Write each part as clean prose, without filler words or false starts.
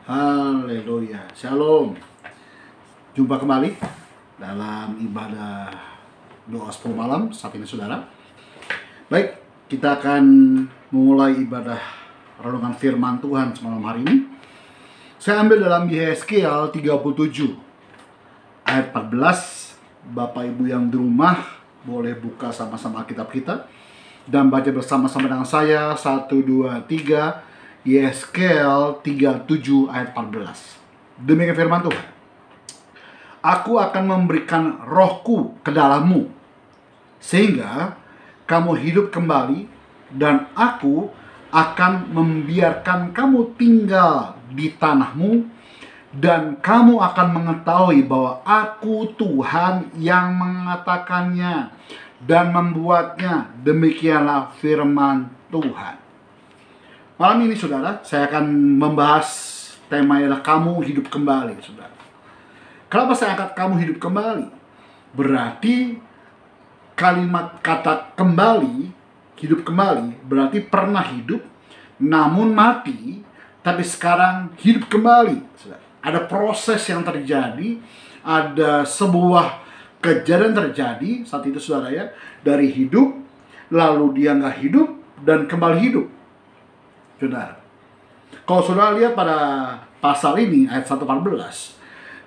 Haleluya, Shalom. Jumpa kembali dalam ibadah doa 10 malam saat ini, saudara. Baik, kita akan memulai ibadah renungan firman Tuhan semalam hari ini. Saya ambil dalam Yehezkiel 37 ayat 14. Bapak Ibu yang di rumah boleh buka sama-sama Alkitab kita dan baca bersama-sama dengan saya. 1, 2, 3. Yehezkiel 37 ayat 14. Demikian firman Tuhan. Aku akan memberikan rohku ke dalammu, sehingga kamu hidup kembali, dan aku akan membiarkan kamu tinggal di tanahmu, dan kamu akan mengetahui bahwa aku Tuhan yang mengatakannya dan membuatnya. Demikianlah firman Tuhan. Malam ini, saudara, saya akan membahas tema adalah kamu hidup kembali, saudara. Kenapa saya angkat kamu hidup kembali? Berarti kalimat kata kembali, hidup kembali, berarti pernah hidup, namun mati, tapi sekarang hidup kembali, saudara. Ada proses yang terjadi, ada sebuah kejadian terjadi saat itu, saudara ya. Dari hidup, lalu dia nggak hidup, dan kembali hidup. Saudara, kalau saudara lihat pada pasal ini ayat 1:14,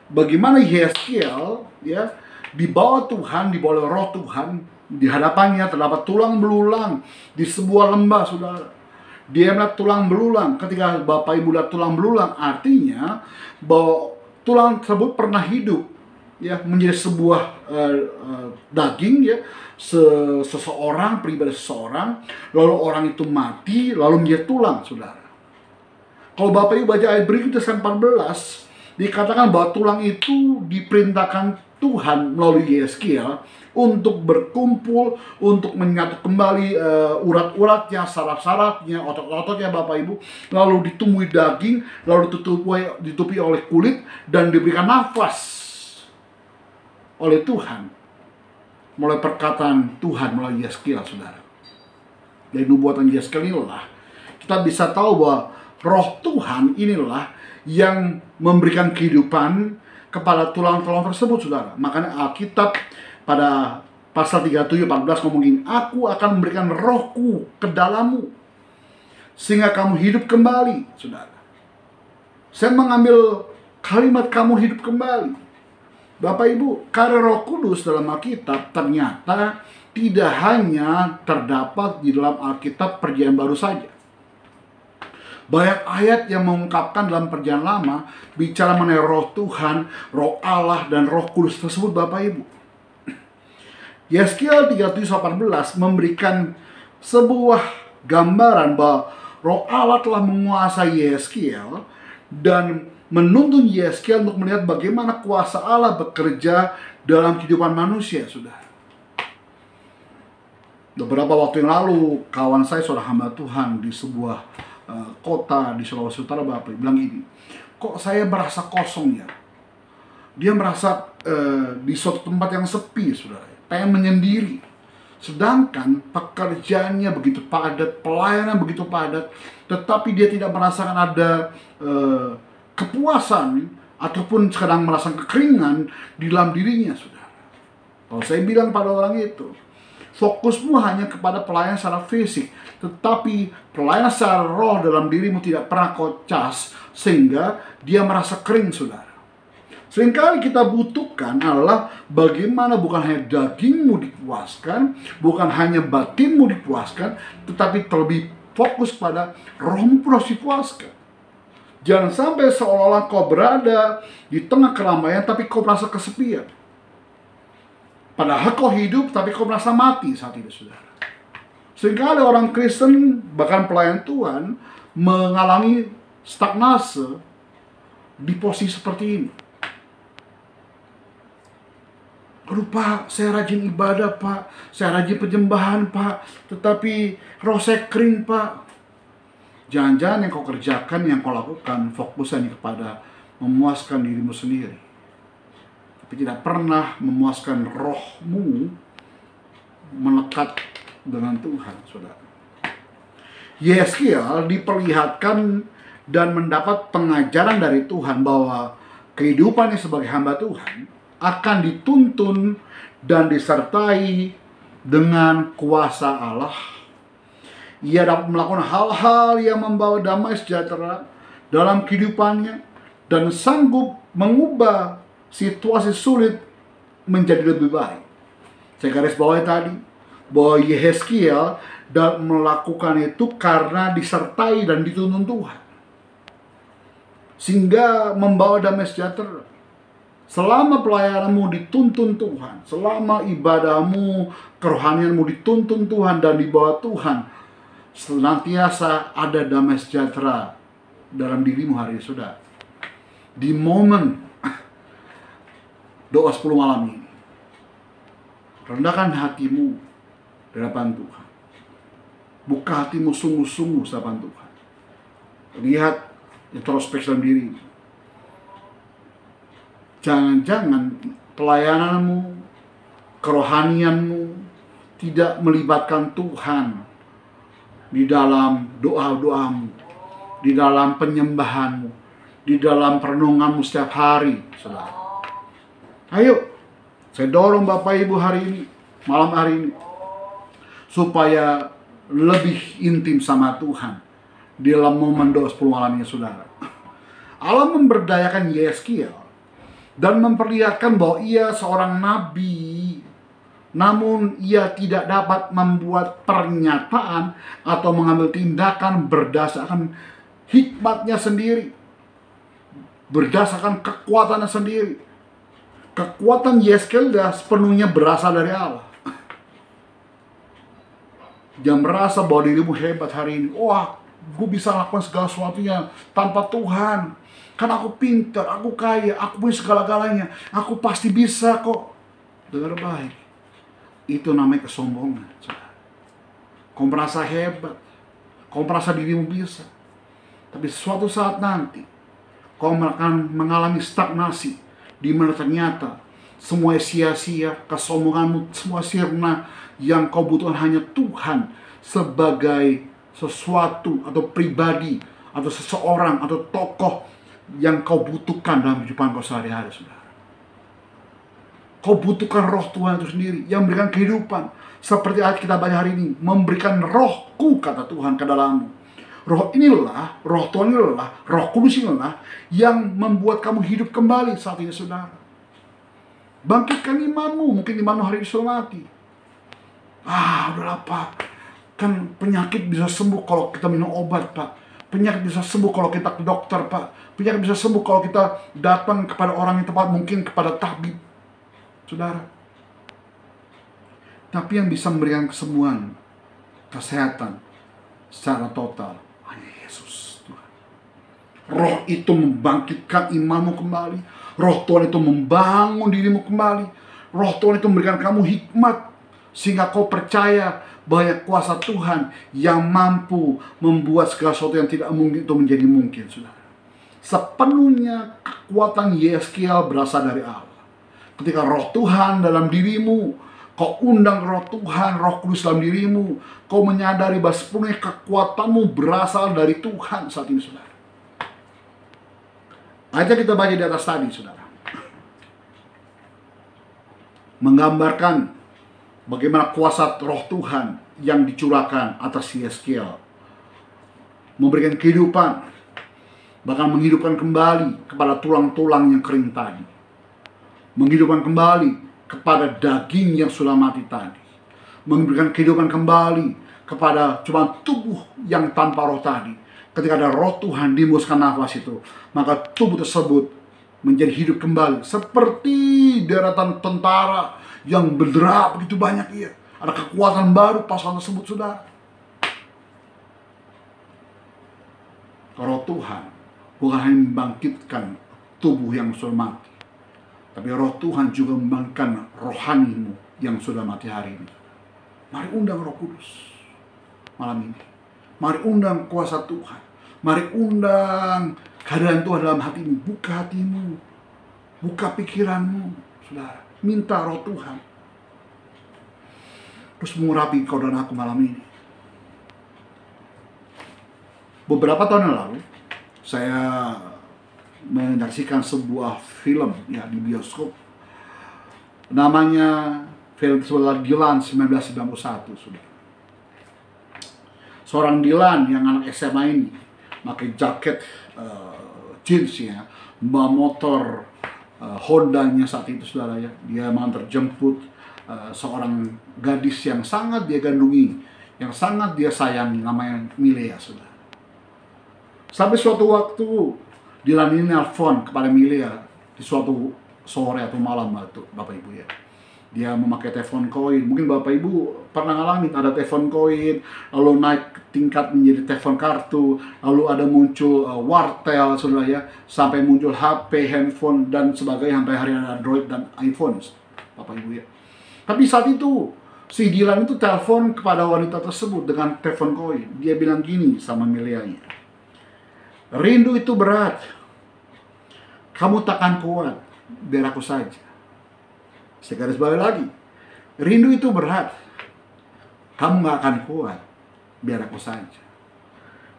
bagaimana Yehezkiel ya dibawa Tuhan, dibawa oleh Roh Tuhan, di hadapannya terdapat tulang belulang di sebuah lembah, saudara. Dia melihat tulang belulang. Ketika Bapak Ibu lihat tulang belulang, artinya bahwa tulang tersebut pernah hidup ya, menjadi sebuah daging ya, seseorang, pribadi seseorang, lalu orang itu mati, lalu menjadi tulang, saudara. Kalau Bapak Ibu baca ayat berikutnya 14, dikatakan bahwa tulang itu diperintahkan Tuhan melalui Yehezkiel untuk berkumpul, untuk menyatu kembali urat-uratnya, saraf-sarafnya, otot-ototnya, Bapak Ibu, lalu ditumbuhi daging, lalu ditutupi oleh kulit, dan diberikan nafas oleh Tuhan melalui perkataan Tuhan melalui Yehezkiel, saudara. Dari nubuatan Yehezkiel inilah kita bisa tahu bahwa Roh Tuhan inilah yang memberikan kehidupan kepada tulang-tulang tersebut, saudara. Makanya Alkitab pada pasal 37:14 ngomong gini, aku akan memberikan rohku ke dalammu, sehingga kamu hidup kembali, saudara. Saya mengambil kalimat kamu hidup kembali. Bapak Ibu, karya Roh Kudus dalam Alkitab ternyata tidak hanya terdapat di dalam Alkitab Perjanjian Baru saja. Banyak ayat yang mengungkapkan dalam Perjanjian Lama bicara mengenai Roh Tuhan, Roh Allah, dan Roh Kudus tersebut, Bapak Ibu. Yehezkiel 37:18 memberikan sebuah gambaran bahwa Roh Allah telah menguasai Yehezkiel dan menuntun Yehezkiel untuk melihat bagaimana kuasa Allah bekerja dalam kehidupan manusia, saudara. Beberapa waktu yang lalu, kawan saya, seorang hamba Tuhan di sebuah kota di Sulawesi Utara, Bapak, bilang gini, kok saya merasa kosong ya? Dia merasa di suatu tempat yang sepi, saudara, pengen menyendiri. Sedangkan pekerjaannya begitu padat, pelayanan begitu padat, tetapi dia tidak merasakan ada kepuasan ataupun sedang merasakan kekeringan di dalam dirinya, saudara. Kalau saya bilang pada orang itu, fokusmu hanya kepada pelayanan secara fisik, tetapi pelayanan secara roh dalam dirimu tidak pernah kau cas, sehingga dia merasa kering, saudara. Seringkali kita butuhkan adalah bagaimana bukan hanya dagingmu dipuaskan, bukan hanya batinmu dipuaskan, tetapi terlebih fokus pada rohmu pun harus dipuaskan. Jangan sampai seolah-olah kau berada di tengah keramaian tapi kau merasa kesepian. Padahal kau hidup tapi kau merasa mati saat itu, saudara. Seringkali orang Kristen, bahkan pelayan Tuhan, mengalami stagnase di posisi seperti ini. Aduh Pak, saya rajin ibadah Pak, saya rajin penyembahan Pak, tetapi roh saya kering Pak. Jangan-jangan yang kau kerjakan, yang kau lakukan, fokusnya kepada memuaskan dirimu sendiri, tapi tidak pernah memuaskan rohmu melekat dengan Tuhan, saudara. Yehezkiel diperlihatkan dan mendapat pengajaran dari Tuhan bahwa kehidupannya sebagai hamba Tuhan akan dituntun dan disertai dengan kuasa Allah. Ia dapat melakukan hal-hal yang membawa damai sejahtera dalam kehidupannya dan sanggup mengubah situasi sulit menjadi lebih baik. Saya garis bawahi tadi bahwa Yehezkiel dan melakukan itu karena disertai dan dituntun Tuhan, sehingga membawa damai sejahtera. Selama pelayananmu dituntun Tuhan, selama ibadahmu, kerohanianmu dituntun Tuhan dan di bawah Tuhan, senantiasa ada damai sejahtera dalam dirimu hari ini, saudara. Di momen doa 10 malam ini, rendahkan hatimu di hadapan Tuhan. Buka hatimu sungguh-sungguh di hadapan Tuhan. Lihat introspeksi dalam diri. Jangan-jangan pelayananmu, kerohanianmu tidak melibatkan Tuhan di dalam doa-doamu, di dalam penyembahanmu, di dalam perenunganmu setiap hari, saudara. Ayo, saya dorong Bapak Ibu hari ini, malam hari ini, supaya lebih intim sama Tuhan di dalam momen doa 10 malam ini, saudara. Allah memberdayakan Yehezkiel dan memperlihatkan bahwa ia seorang nabi, namun ia tidak dapat membuat pernyataan atau mengambil tindakan berdasarkan hikmatnya sendiri, berdasarkan kekuatannya sendiri. Kekuatan Yehezkiel sepenuhnya berasal dari Allah. Jangan merasa bahwa dirimu hebat hari ini. Wah, gue bisa lakukan segala sesuatunya tanpa Tuhan. Kan aku pintar, aku kaya, aku punya segala-galanya. Aku pasti bisa kok. Dengar baik. Itu namanya kesombongan. Kau merasa hebat. Kau merasa dirimu bisa. Tapi suatu saat nanti, kau akan mengalami stagnasi. Di mana ternyata semua sia-sia, kesombonganmu semua sirna. Yang kau butuhkan hanya Tuhan sebagai sesuatu atau pribadi atau seseorang atau tokoh yang kau butuhkan dalam kehidupan kau sehari-hari, saudara. Kau butuhkan roh Tuhan itu sendiri yang memberikan kehidupan. Seperti ayat kita baca hari ini, memberikan rohku, kata Tuhan, ke dalammu. Roh inilah, roh Tuhan inilah, roh kudus inilah yang membuat kamu hidup kembali saat ini, saudara. Bangkitkan imanmu, mungkin imanmu hari ini sudah mati. Udahlah Pak, kan penyakit bisa sembuh kalau kita minum obat, Pak. Penyakit bisa sembuh kalau kita ke dokter, Pak. Penyakit bisa sembuh kalau kita datang kepada orang yang tepat, mungkin kepada tabib, saudara. Tapi yang bisa memberikan kesembuhan, kesehatan secara total hanya Yesus, Tuhan. Roh itu membangkitkan imanmu kembali. Roh Tuhan itu membangun dirimu kembali. Roh Tuhan itu memberikan kamu hikmat, sehingga kau percaya bahwa kuasa Tuhan yang mampu membuat segala sesuatu yang tidak mungkin itu menjadi mungkin, saudara. Sepenuhnya kekuatan Yehezkiel berasal dari Allah. Ketika roh Tuhan dalam dirimu, kau undang roh Tuhan, roh kudus dalam dirimu, kau menyadari bahwa sepenuhnya kekuatanmu berasal dari Tuhan saat ini, saudara. Aja kita baca di atas tadi, saudara. Menggambarkan bagaimana kuasa roh Tuhan yang dicurahkan atas Yehezkiel, memberikan kehidupan, bahkan menghidupkan kembali kepada tulang-tulang yang kering tadi, menghidupkan kembali kepada daging yang sudah mati tadi, memberikan kehidupan kembali kepada cuma tubuh yang tanpa roh tadi. Ketika ada roh Tuhan dihembuskan nafas itu, maka tubuh tersebut menjadi hidup kembali, seperti deretan tentara yang berderap begitu banyak. Iya, ada kekuatan baru pasukan tersebut, saudara. Roh Tuhan bukan hanya membangkitkan tubuh yang sudah mati, tapi roh Tuhan juga membangkitkan rohanimu yang sudah mati hari ini. Mari undang Roh Kudus malam ini. Mari undang kuasa Tuhan. Mari undang kehadiran Tuhan dalam hatimu. Buka hatimu, buka pikiranmu, saudara. Minta roh Tuhan terus mengurapi kau dan aku malam ini. Beberapa tahun yang lalu, saya menyaksikan sebuah film ya di bioskop. Namanya film tersebut Dylan 1991 sudah. Seorang Dylan yang anak SMA ini pakai jaket jeans ya, bawa motor Honda-nya saat itu saudara ya. Dia mengantar jemput seorang gadis yang sangat dia gandungi, yang sangat dia sayangi, namanya Milea saudara. Sampai suatu waktu Dylan ini nelfon kepada Milea di suatu sore atau malam itu Bapak Ibu ya. Dia memakai telepon koin. Mungkin Bapak Ibu pernah ngalamin ada telepon koin, lalu naik tingkat menjadi telepon kartu, lalu ada muncul wartel saudara ya, sampai muncul HP, handphone dan sebagainya, sampai hari ada Android dan iPhone Bapak Ibu ya. Tapi saat itu si Dylan itu telepon kepada wanita tersebut dengan telepon koin. Dia bilang gini sama Mileanya, rindu itu berat, kamu takkan kuat, biar aku saja. Saya garis bawah lagi, rindu itu berat, kamu gak akan kuat, biar aku saja.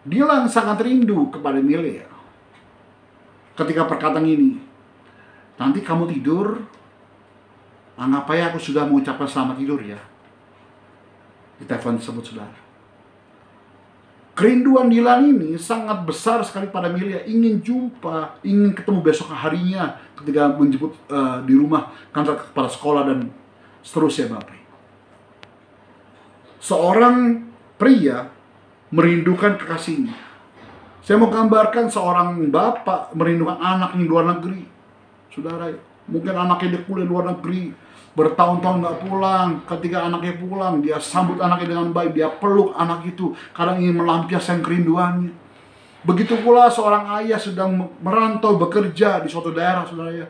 Dylan sangat rindu kepada Milea. Ketika perkataan ini, nanti kamu tidur, anggap aja aku sudah mengucapkan selamat tidur ya, di telepon tersebut saudara. Kerinduan Dylan ini sangat besar sekali pada Milea, ingin jumpa, ingin ketemu besok harinya ketika menjemput di rumah, kantor kepala sekolah dan seterusnya Bapak. Seorang pria merindukan kekasihnya. Saya mau gambarkan seorang bapak merindukan anak di luar negeri. Saudara, mungkin anaknya dia kuliah luar negeri, bertahun-tahun nggak pulang. Ketika anaknya pulang, dia sambut anaknya dengan baik, dia peluk anak itu, kadang ingin melampiaskan kerinduannya. Begitu pula seorang ayah sedang merantau bekerja di suatu daerah, saudara ya.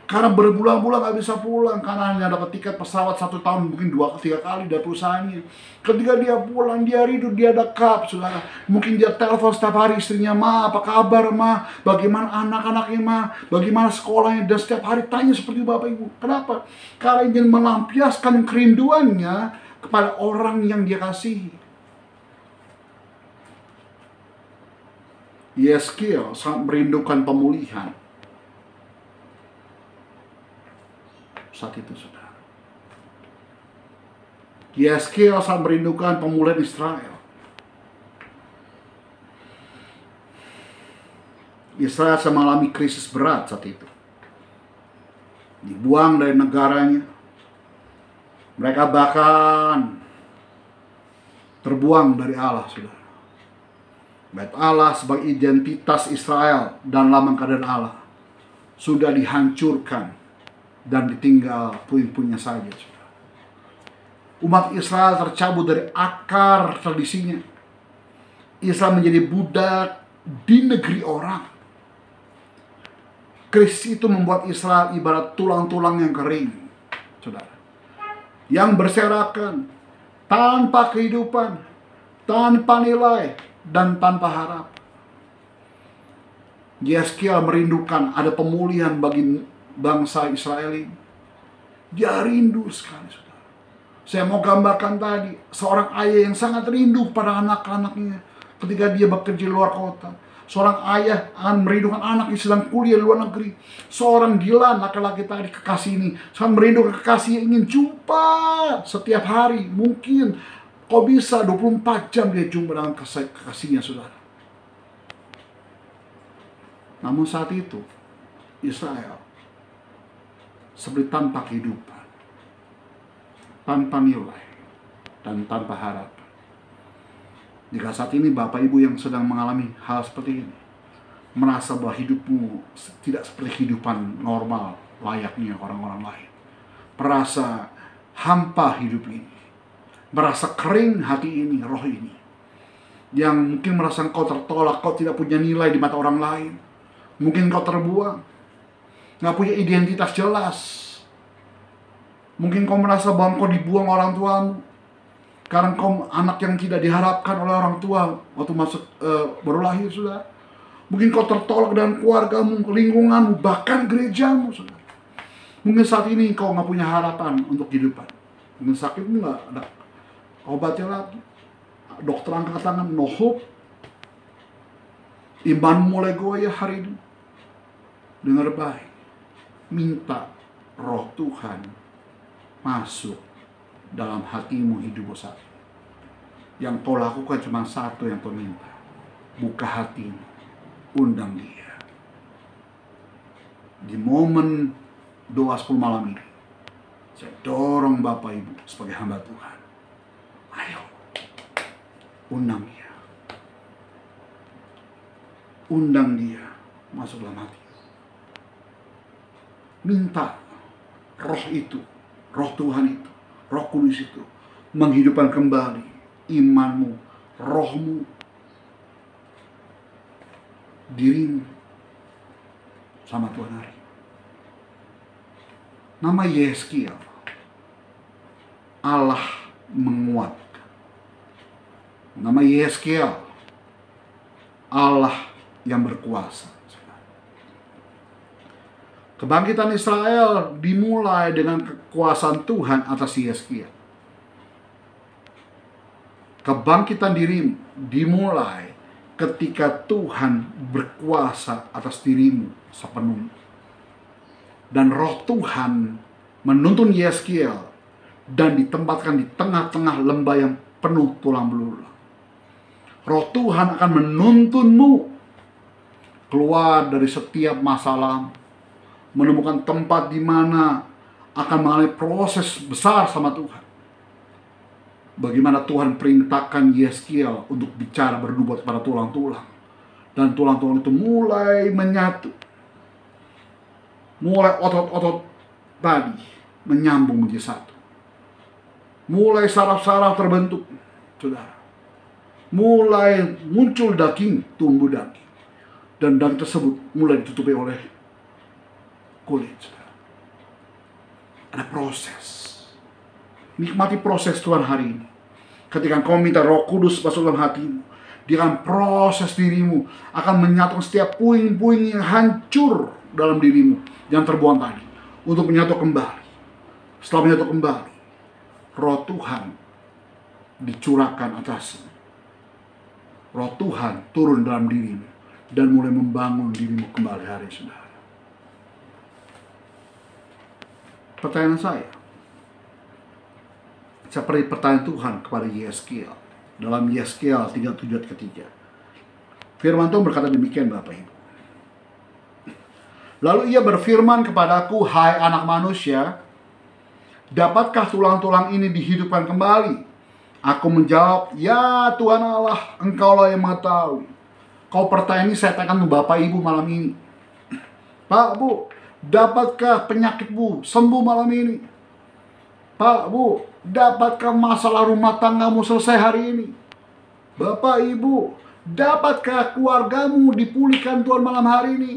Karena berbulan-bulan nggak bisa pulang, karena hanya dapat tiket pesawat 1 tahun, mungkin 2-3 kali dari perusahaannya. Ketika dia pulang, dia rindu, dia dekat, saudara. Mungkin dia telepon setiap hari istrinya, ma, apa kabar ma, bagaimana anak-anaknya ma, bagaimana sekolahnya, dan setiap hari tanya seperti Bapak Ibu. Kenapa? Karena ingin melampiaskan kerinduannya kepada orang yang dia kasihi. Yeskiel sangat merindukan pemulihan saat itu saudara. Yeskiel sangat merindukan pemulihan Israel. Israel sedang mengalami krisis berat saat itu. Dibuang dari negaranya. Mereka bahkan terbuang dari Allah saudara. Bait Allah sebagai identitas Israel dan lambang keadaan Allah sudah dihancurkan dan ditinggal puing-puingnya saja. Umat Israel tercabut dari akar tradisinya. Israel menjadi budak di negeri orang. Krisis itu membuat Israel ibarat tulang-tulang yang kering, saudara, yang berserakan, tanpa kehidupan, tanpa nilai, dan tanpa harap. Yeskiel merindukan ada pemulihan bagi bangsa Israel ini. Dia rindu sekali, saudara. Saya mau gambarkan tadi, seorang ayah yang sangat rindu pada anak-anaknya ketika dia bekerja di luar kota. Seorang ayah akan merindukan anak yang sedang kuliah di luar negeri. Seorang Dylan, laki-laki tadi, kekasih ini, sangat merindukan kekasih yang ingin jumpa setiap hari. Mungkin kok bisa 24 jam dia jumpa dengan kekasihnya, saudara. Namun saat itu, Israel seperti tanpa kehidupan, tanpa nilai, dan tanpa harapan. Jika saat ini Bapak Ibu yang sedang mengalami hal seperti ini, merasa bahwa hidupmu tidak seperti kehidupan normal layaknya orang-orang lain, merasa hampa hidup ini, merasa kering hati ini, roh ini, yang mungkin merasa kau tertolak, kau tidak punya nilai di mata orang lain, mungkin kau terbuang, nggak punya identitas jelas, mungkin kau merasa bahwa kau dibuang orang tuamu, karena kau anak yang tidak diharapkan oleh orang tua waktu masuk baru lahir, sudah. Mungkin kau tertolak dengan keluargamu, lingkunganmu, bahkan gerejamu, sudah. Mungkin saat ini kau nggak punya harapan untuk kehidupan. Mungkin sakitmu nggak ada obatnya lagi. Dokter angkat tangan, no hope. Iman mulai goyah hari ini. Dengar baik. Minta roh Tuhan masuk dalam hatimu hidupmu saat ini. Yang kau lakukan cuma satu yang kau minta. Buka hatimu. Undang dia. Di momen doa 10 malam ini, saya dorong Bapak Ibu sebagai hamba Tuhan. Ayo. Undang dia. Undang dia masuk dalam hati. Minta roh itu, roh Tuhan itu, roh kudus itu menghidupkan kembali imanmu, rohmu, dirimu sama Tuhan hari. Nama Yeskiel, Allah menguatkan. Nama Yeskiel, Allah yang berkuasa. Kebangkitan Israel dimulai dengan kekuasaan Tuhan atas Yeskiel. Kebangkitan dirimu dimulai ketika Tuhan berkuasa atas dirimu sepenuhnya. Dan roh Tuhan menuntun Yeskiel dan ditempatkan di tengah-tengah lembah yang penuh tulang belulang. Roh Tuhan akan menuntunmu keluar dari setiap masalah, menemukan tempat di mana akan mengalami proses besar sama Tuhan. Bagaimana Tuhan perintahkan Yeskiel untuk bicara bernubuat pada tulang-tulang. Dan tulang-tulang itu mulai menyatu. Mulai otot-otot tadi menyambung menjadi satu. Mulai saraf-saraf terbentuk, saudara. Mulai muncul daging, tumbuh daging. Dan daging tersebut mulai ditutupi oleh kulit, saudara. Ada proses. Nikmati proses Tuhan hari ini. Ketika kau minta Roh Kudus masuk dalam hatimu, dia akan proses dirimu, akan menyatukan setiap puing-puing yang hancur dalam dirimu yang terbuang tadi, untuk menyatu kembali. Setelah menyatu kembali, Roh Tuhan dicurahkan atasmu. Roh Tuhan turun dalam dirimu dan mulai membangun dirimu kembali hari ini, saudara. Pertanyaan saya, seperti pertanyaan Tuhan kepada Yeskiel dalam Yeskiel 37:3. Firman Tuhan berkata demikian, Bapak Ibu. Lalu ia berfirman kepadaku, hai anak manusia, dapatkah tulang-tulang ini dihidupkan kembali? Aku menjawab, ya Tuhan Allah, Engkaulah yang mengetahui. Kau pertanyaan ini saya tanyakan ke Bapak Ibu malam ini. Pak, Bu, dapatkah penyakitmu sembuh malam ini? Pak, Bu, dapatkah masalah rumah tanggamu selesai hari ini? Bapak, Ibu, dapatkah keluargamu dipulihkan Tuhan malam hari ini?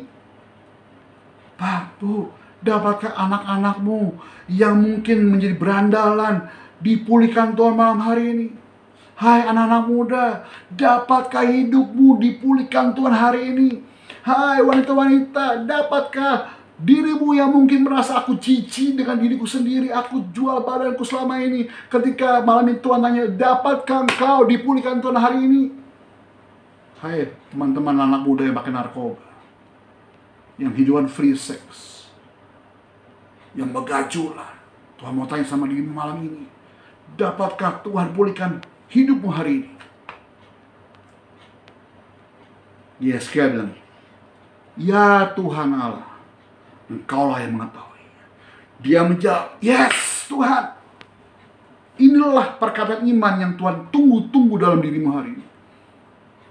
Pak, Bu, dapatkah anak-anakmu yang mungkin menjadi berandalan dipulihkan Tuhan malam hari ini? Hai anak-anak muda, dapatkah hidupmu dipulihkan Tuhan hari ini? Hai wanita-wanita, dapatkah dirimu yang mungkin merasa aku cici dengan diriku sendiri, aku jual badanku selama ini, ketika malam ini Tuhan tanya, dapatkah engkau dipulihkan Tuhan hari ini? Hai teman-teman anak muda yang pakai narkoba, yang hidupan free sex, yang begajulan, Tuhan mau tanya sama dirimu malam ini, dapatkah Tuhan pulihkan hidupmu hari ini? Yeskiel bilang, ya Tuhan Allah, Engkaulah yang mengetahui. Dia menjawab, yes Tuhan. Inilah perkataan iman yang Tuhan tunggu-tunggu dalam dirimu hari ini.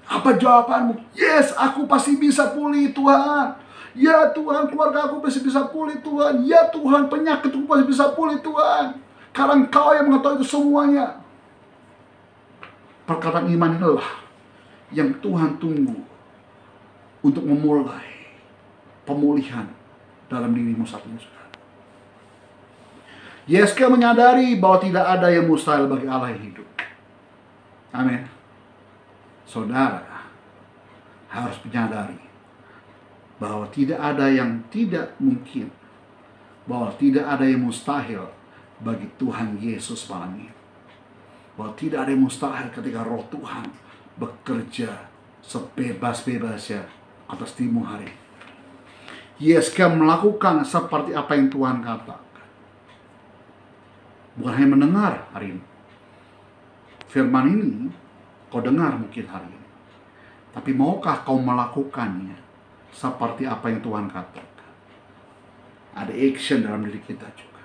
Apa jawabanmu? Yes, aku pasti bisa pulih Tuhan. Ya Tuhan, keluarga aku pasti bisa pulih Tuhan. Ya Tuhan, penyakitku pasti bisa pulih Tuhan. Karena Engkau yang mengetahui itu semuanya. Perkataan iman inilah yang Tuhan tunggu untuk memulai pemulihan dalam dirimu saat ini, saudara. Yeskiel menyadari bahwa tidak ada yang mustahil bagi Allah yang hidup. Amin. Saudara harus menyadari bahwa tidak ada yang tidak mungkin, bahwa tidak ada yang mustahil bagi Tuhan Yesus malam ini. Bahwa tidak ada yang mustahil ketika Roh Tuhan bekerja sebebas-bebasnya atas dirimu hari ini. Yeskel melakukan seperti apa yang Tuhan katakan. Bukan hanya mendengar hari ini. Firman ini kau dengar mungkin hari ini. Tapi maukah kau melakukannya seperti apa yang Tuhan katakan? Ada action dalam diri kita juga.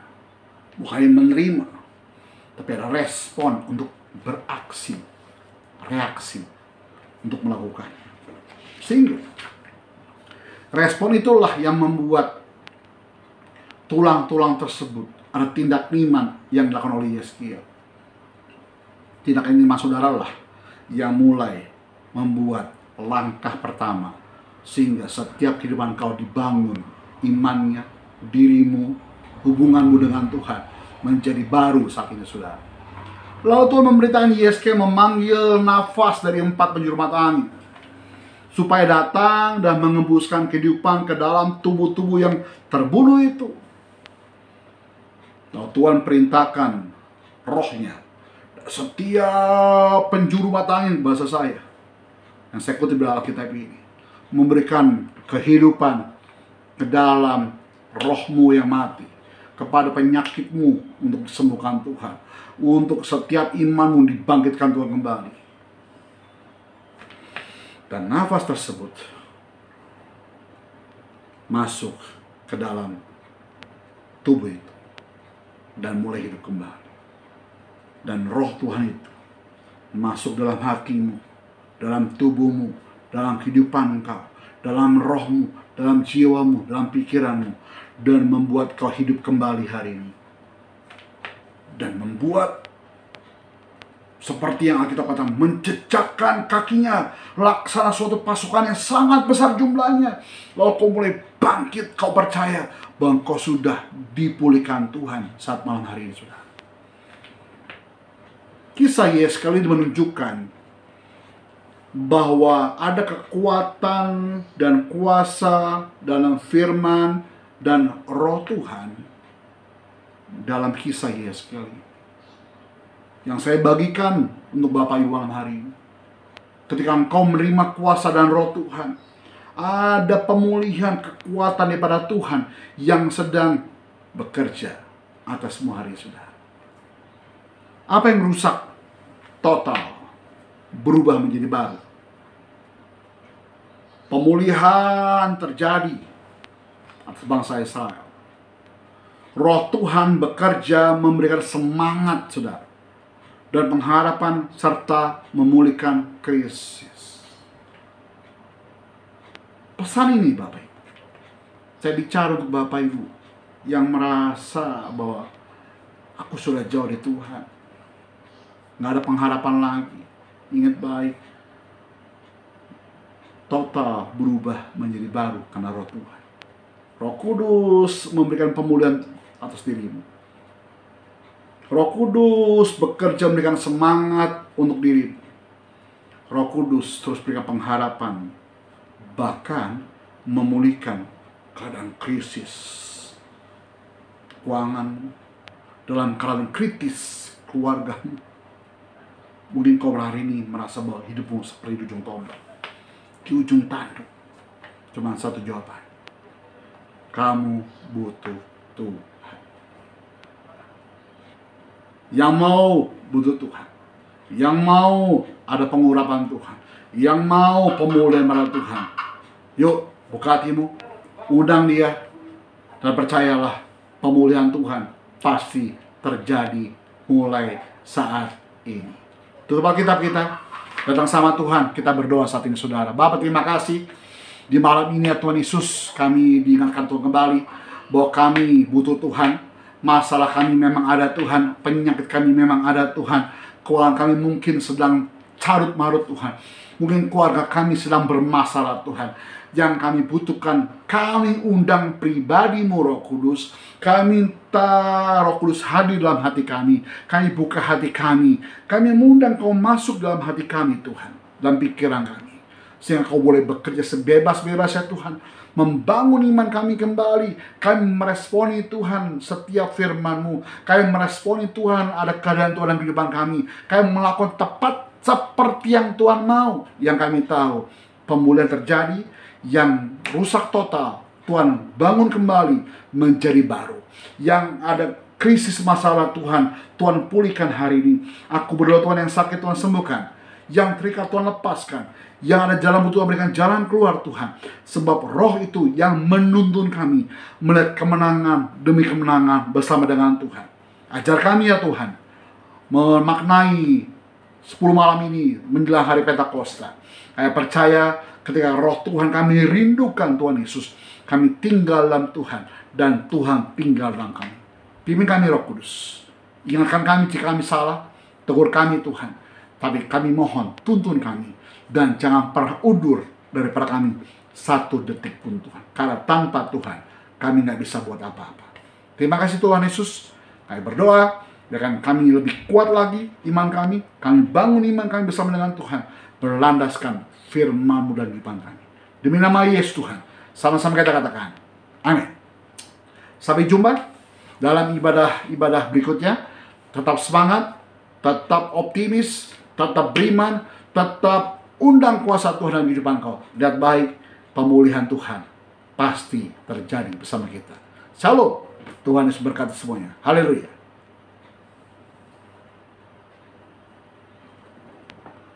Bukan hanya menerima, tapi ada respon untuk beraksi, reaksi untuk melakukannya. Sehingga respon itulah yang membuat tulang-tulang tersebut ada tindak iman yang dilakukan oleh Yeskel. Tindakan iman saudara lah yang mulai membuat langkah pertama sehingga setiap kehidupan kau dibangun imannya, dirimu, hubunganmu dengan Tuhan menjadi baru saat ini, saudara. Lalu Tuhan memberitakan Yeskel memanggil nafas dari 4 penjuru mata angin supaya datang dan mengembuskan kehidupan ke dalam tubuh-tubuh yang terbunuh itu. Lalu Tuhan perintahkan rohnya, setiap penjuru mata angin, bahasa saya yang saya kutip dari Alkitab ini, memberikan kehidupan ke dalam rohmu yang mati, kepada penyakitmu untuk disembuhkan Tuhan, untuk setiap imanmu dibangkitkan Tuhan kembali. Dan nafas tersebut masuk ke dalam tubuh itu dan mulai hidup kembali. Dan roh Tuhan itu masuk dalam hatimu, dalam tubuhmu, dalam kehidupan engkau, dalam rohmu, dalam jiwamu, dalam pikiranmu, dan membuat kau hidup kembali hari ini. Dan membuat seperti yang Alkitab katakan, menjejakkan kakinya laksana suatu pasukan yang sangat besar jumlahnya. Lalu kau mulai bangkit, kau percaya bahwa kau sudah dipulihkan Tuhan saat malam hari ini, saudara. Kisah Yeskel ini menunjukkan bahwa ada kekuatan dan kuasa dalam firman dan roh Tuhan dalam kisah Yeskel yang saya bagikan untuk Bapak Ibu malam hari ini. Ketika engkau menerima kuasa dan roh Tuhan, ada pemulihan kekuatan daripada Tuhan yang sedang bekerja atas semua hari saudara. Apa yang rusak total berubah menjadi baru. Pemulihan terjadi atas bangsa Israel. Roh Tuhan bekerja memberikan semangat, saudara, dan pengharapan serta memulihkan krisis. Pesan ini, Bapak Ibu, saya bicara untuk Bapak Ibu yang merasa bahwa aku sudah jauh dari Tuhan, nggak ada pengharapan lagi. Ingat baik, total berubah menjadi baru karena roh Tuhan. Roh Kudus memberikan pemulihan atas dirimu. Roh Kudus bekerja memberikan semangat untuk dirimu. Roh Kudus terus berikan pengharapan, bahkan memulihkan keadaan krisis keuanganmu, dalam keadaan kritis keluargamu. Mungkin kau hari ini merasa bahwa hidupmu seperti di ujung tombak, di ujung tanduk. Cuma satu jawaban, kamu butuh Tuhan. Yang mau butuh Tuhan, yang mau ada pengurapan Tuhan, yang mau pemulihan pada Tuhan, yuk buka hatimu, undang dia, dan percayalah pemulihan Tuhan pasti terjadi mulai saat ini. Tutup Alkitab kita, datang sama Tuhan, kita berdoa saat ini saudara. Bapak, terima kasih di malam ini ya Tuhan Yesus, kami diingatkan Tuhan kembali bahwa kami butuh Tuhan. Masalah kami memang ada Tuhan, penyakit kami memang ada Tuhan, keuangan kami mungkin sedang carut marut Tuhan, mungkin keluarga kami sedang bermasalah Tuhan. Yang kami butuhkan, kami undang pribadi-Mu Roh Kudus. Kami minta Roh Kudus hadir dalam hati kami. Kami buka hati kami. Kami mengundang Kau masuk dalam hati kami Tuhan, dalam pikiran kami, sehingga Kau boleh bekerja sebebas-bebasnya Tuhan, membangun iman kami kembali. Kami meresponi Tuhan setiap firman-Mu. Kami meresponi Tuhan ada keadaan Tuhan dalam kehidupan kami. Kami melakukan tepat seperti yang Tuhan mau. Yang kami tahu, pemulihan terjadi, yang rusak total, Tuhan bangun kembali menjadi baru. Yang ada krisis masalah, Tuhan pulihkan hari ini. Aku berdoa Tuhan, yang sakit Tuhan sembuhkan, yang terikat Tuhan lepaskan, yang ada jalan Tuhan berikan jalan keluar Tuhan. Sebab roh itu yang menuntun kami melihat kemenangan demi kemenangan bersama dengan Tuhan. Ajar kami ya Tuhan, memaknai 10 malam ini menjelang hari Pentakosta. Saya percaya ketika roh Tuhan kami rindukan Tuhan Yesus, kami tinggal dalam Tuhan dan Tuhan tinggal dalam kami. Pimpin kami Roh Kudus. Ingatkan kami jika kami salah, tegur kami Tuhan. Tapi kami mohon, tuntun kami. Dan jangan pernah undur daripada kami satu detik pun Tuhan. Karena tanpa Tuhan, kami tidak bisa buat apa-apa. Terima kasih Tuhan Yesus. Kami berdoa, biarkan kami lebih kuat lagi iman kami. Kami bangun iman kami bersama dengan Tuhan. Berlandaskan firman-Mu dan kehidupan kami. Demi nama Yesus Tuhan, sama-sama kita katakan, amin. Sampai jumpa dalam ibadah berikutnya. Tetap semangat, tetap optimis, tetap beriman, tetap undang kuasa Tuhan dalam kehidupan kau. Lihat baik, pemulihan Tuhan pasti terjadi bersama kita. Shalom, Tuhan Yesus berkati semuanya. Haleluya.